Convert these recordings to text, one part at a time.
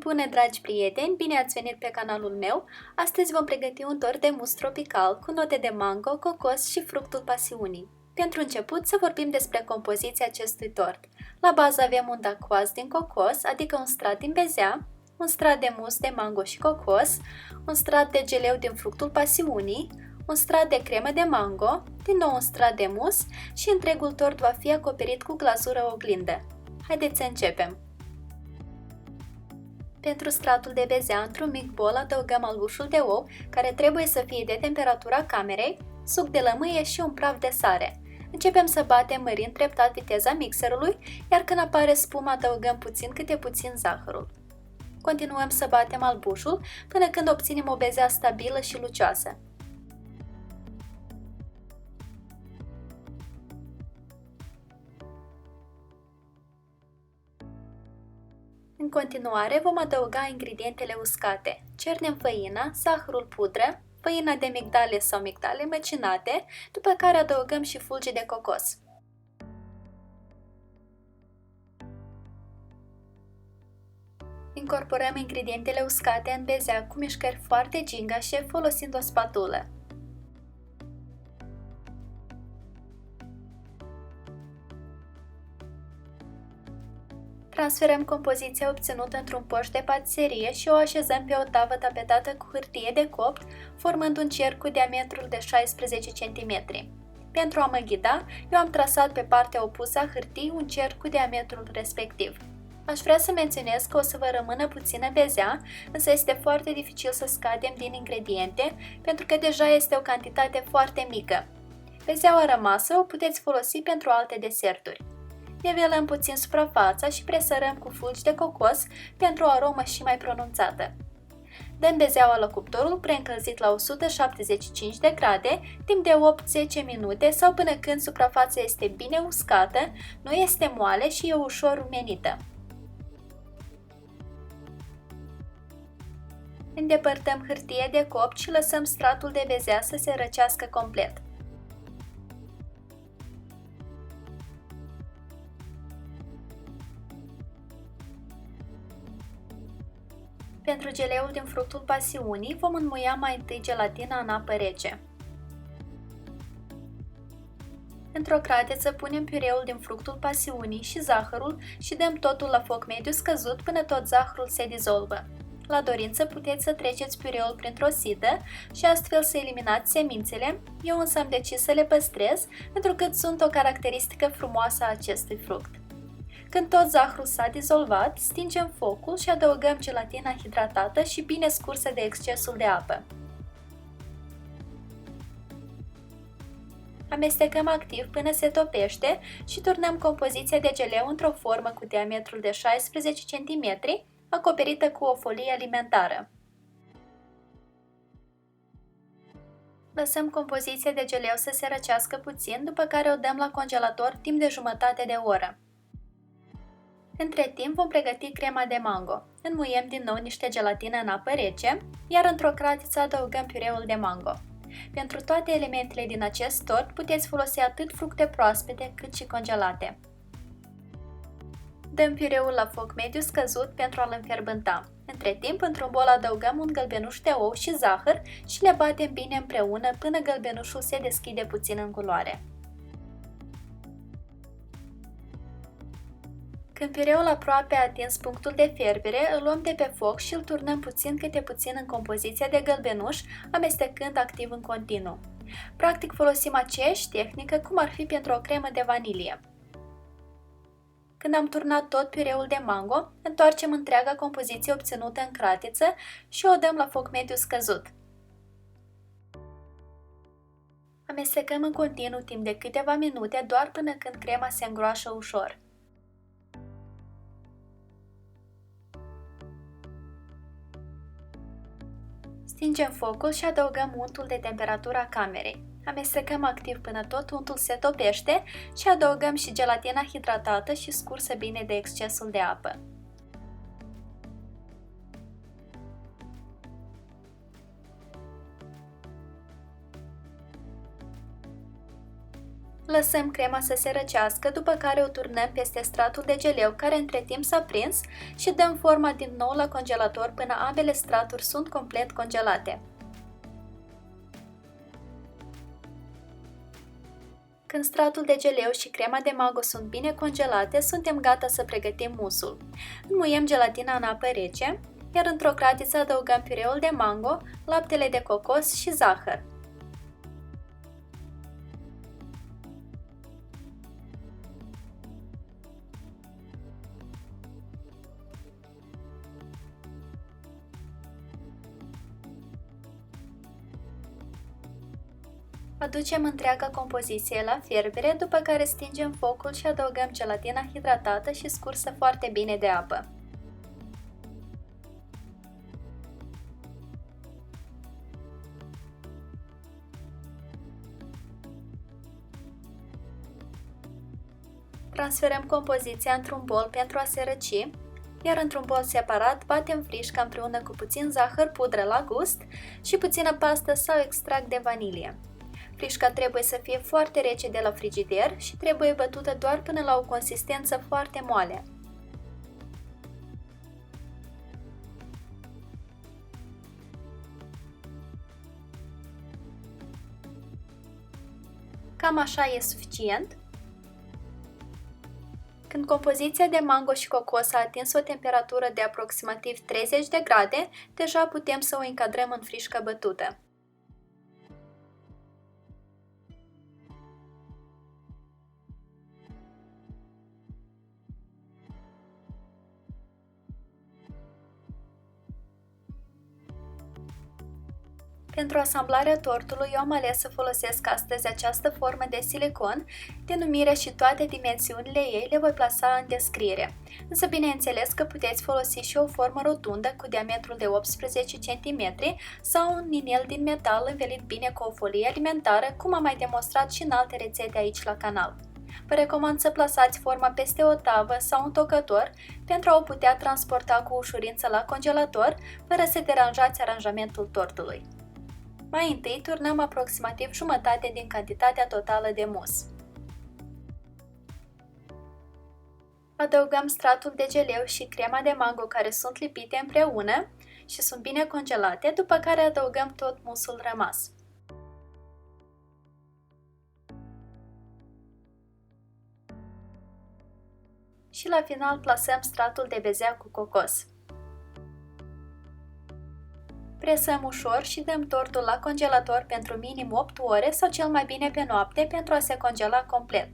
Bună, dragi prieteni! Bine ați venit pe canalul meu! Astăzi vom pregăti un tort de mus tropical cu note de mango, cocos și fructul pasiunii. Pentru început să vorbim despre compoziția acestui tort. La bază avem un dacoaz din cocos, adică un strat din bezea, un strat de mus de mango și cocos, un strat de geleu din fructul pasiunii, un strat de cremă de mango, din nou un strat de mus și întregul tort va fi acoperit cu glazură oglindă. Haideți să începem! Pentru stratul de bezea, într-un mic bol adăugăm albușul de ou, care trebuie să fie de temperatura camerei, suc de lămâie și un praf de sare. Începem să batem mărind treptat viteza mixerului, iar când apare spuma adăugăm puțin câte puțin zahărul. Continuăm să batem albușul până când obținem o bezea stabilă și lucioasă. În continuare vom adăuga ingredientele uscate. Cernem făina, zahărul pudră, făina de migdale sau migdale măcinate, după care adăugăm și fulgi de cocos. Incorporăm ingredientele uscate în bezea cu mișcări foarte gingașe folosind o spatulă. Transferăm compoziția obținută într-un poș de patiserie și o așezăm pe o tavă tapetată cu hârtie de copt, formând un cerc cu diametrul de 16 cm. Pentru a mă ghida, eu am trasat pe partea opusă a hârtiei un cerc cu diametrul respectiv. Aș vrea să menționez că o să vă rămână puțină bezea, însă este foarte dificil să scadem din ingrediente, pentru că deja este o cantitate foarte mică. Bezeaua rămasă o puteți folosi pentru alte deserturi. Nivelăm puțin suprafața și presărăm cu fulgi de cocos pentru o aromă și mai pronunțată. Dăm bezeaua la cuptorul preîncălzit la 175 de grade timp de 8-10 minute sau până când suprafața este bine uscată, nu este moale și e ușor rumenită. Îndepărtăm hârtie de copt și lăsăm stratul de bezea să se răcească complet. Pentru geleul din fructul pasiunii vom înmuia mai întâi gelatina în apă rece. Într-o cratiță punem piureul din fructul pasiunii și zahărul și dăm totul la foc mediu scăzut până tot zahărul se dizolvă. La dorință puteți să treceți piureul printr-o sită și astfel să eliminați semințele, eu însă am decis să le păstrez pentru că sunt o caracteristică frumoasă a acestui fruct. Când tot zahărul s-a dizolvat, stingem focul și adăugăm gelatina hidratată și bine scursă de excesul de apă. Amestecăm activ până se topește și turnăm compoziția de geleu într-o formă cu diametrul de 16 cm, acoperită cu o folie alimentară. Lăsăm compoziția de geleu să se răcească puțin, după care o dăm la congelator timp de jumătate de oră. Între timp vom pregăti crema de mango. Înmuiem din nou niște gelatină în apă rece, iar într-o cratiță adăugăm piureul de mango. Pentru toate elementele din acest tort puteți folosi atât fructe proaspete cât și congelate. Dăm piureul la foc mediu scăzut pentru a-l înfierbânta. Între timp, într-un bol adăugăm un gălbenuș de ou și zahăr și le batem bine împreună până gălbenușul se deschide puțin în culoare. Când piureul aproape a atins punctul de fierbere, îl luăm de pe foc și îl turnăm puțin câte puțin în compoziția de gălbenuș, amestecând activ în continuu. Practic folosim aceeași tehnică cum ar fi pentru o cremă de vanilie. Când am turnat tot piureul de mango, întoarcem întreaga compoziție obținută în cratiță și o dăm la foc mediu scăzut. Amestecăm în continuu timp de câteva minute doar până când crema se îngroașă ușor. Stingem focul și adăugăm untul de temperatura camerei. Amestecăm activ până tot untul se topește și adăugăm și gelatina hidratată și scursă bine de excesul de apă. Lăsăm crema să se răcească, după care o turnăm peste stratul de geleu care între timp s-a prins și dăm forma din nou la congelator până ambele straturi sunt complet congelate. Când stratul de geleu și crema de mango sunt bine congelate, suntem gata să pregătim musul. Înmuiem gelatina în apă rece, iar într-o cratiță adăugăm piureul de mango, laptele de cocos și zahăr. Aducem întreaga compoziție la fierbere, după care stingem focul și adăugăm gelatina hidratată și scursă foarte bine de apă. Transferăm compoziția într-un bol pentru a se răci, iar într-un bol separat batem frișca împreună cu puțin zahăr, pudră la gust și puțină pastă sau extract de vanilie. Frișca trebuie să fie foarte rece de la frigider și trebuie bătută doar până la o consistență foarte moale. Cam așa e suficient. Când compoziția de mango și cocos a atins o temperatură de aproximativ 30 de grade, deja putem să o încadrăm în frișcă bătută. Pentru asamblarea tortului, eu am ales să folosesc astăzi această formă de silicon, denumirea și toate dimensiunile ei le voi plasa în descriere. Însă bineînțeles că puteți folosi și o formă rotundă cu diametrul de 18 cm sau un inel din metal învelit bine cu o folie alimentară, cum am mai demonstrat și în alte rețete aici la canal. Vă recomand să plasați forma peste o tavă sau un tocător pentru a o putea transporta cu ușurință la congelator, fără să deranjați aranjamentul tortului. Mai întâi turnăm aproximativ jumătate din cantitatea totală de mus. Adăugăm stratul de geleu și crema de mango care sunt lipite împreună și sunt bine congelate, după care adăugăm tot musul rămas. Și la final plasăm stratul de bezea cu cocos. Presăm ușor și dăm tortul la congelator pentru minim 8 ore sau cel mai bine pe noapte pentru a se congela complet.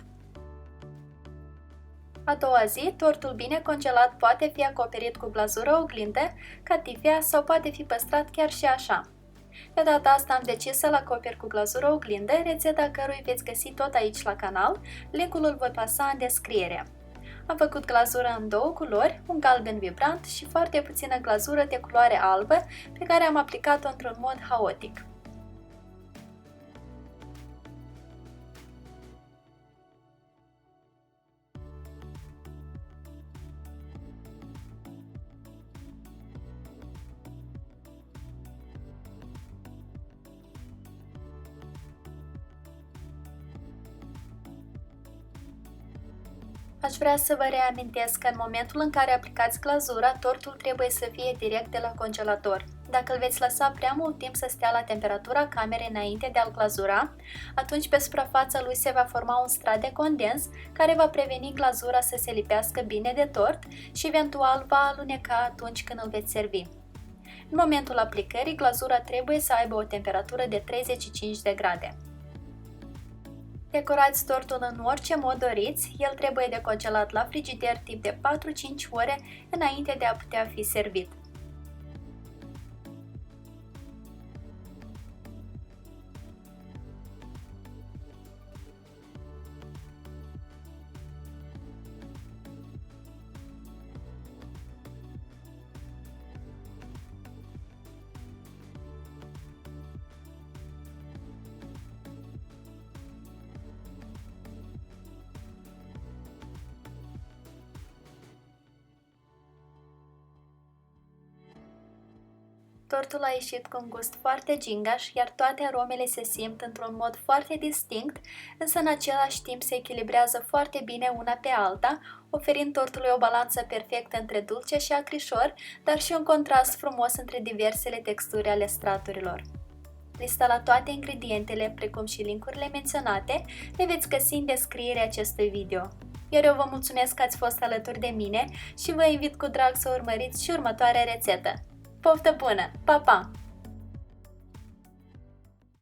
A doua zi, tortul bine congelat poate fi acoperit cu glazură oglindă, catifea sau poate fi păstrat chiar și așa. De data asta am decis să-l acoper cu glazură oglindă, rețeta cărui veți găsi tot aici la canal, linkul îl voi pasa în descriere. Am făcut glazură în două culori, un galben vibrant și foarte puțină glazură de culoare albă, pe care am aplicat-o într-un mod haotic. Aș vrea să vă reamintesc că în momentul în care aplicați glazura, tortul trebuie să fie direct de la congelator. Dacă îl veți lăsa prea mult timp să stea la temperatura camerei înainte de a-l glazura, atunci pe suprafața lui se va forma un strat de condens care va preveni glazura să se lipească bine de tort și eventual va aluneca atunci când îl veți servi. În momentul aplicării, glazura trebuie să aibă o temperatură de 35 de grade. Decorați tortul în orice mod doriți, el trebuie decongelat la frigider timp de 4-5 ore înainte de a putea fi servit. Tortul a ieșit cu un gust foarte gingaș, iar toate aromele se simt într-un mod foarte distinct, însă în același timp se echilibrează foarte bine una pe alta, oferind tortului o balanță perfectă între dulce și acrișor, dar și un contrast frumos între diversele texturi ale straturilor. Lista la toate ingredientele, precum și linkurile menționate, le veți găsi în descrierea acestui video. Iar eu vă mulțumesc că ați fost alături de mine și vă invit cu drag să urmăriți și următoarea rețetă. Poftă bună! Pa, pa!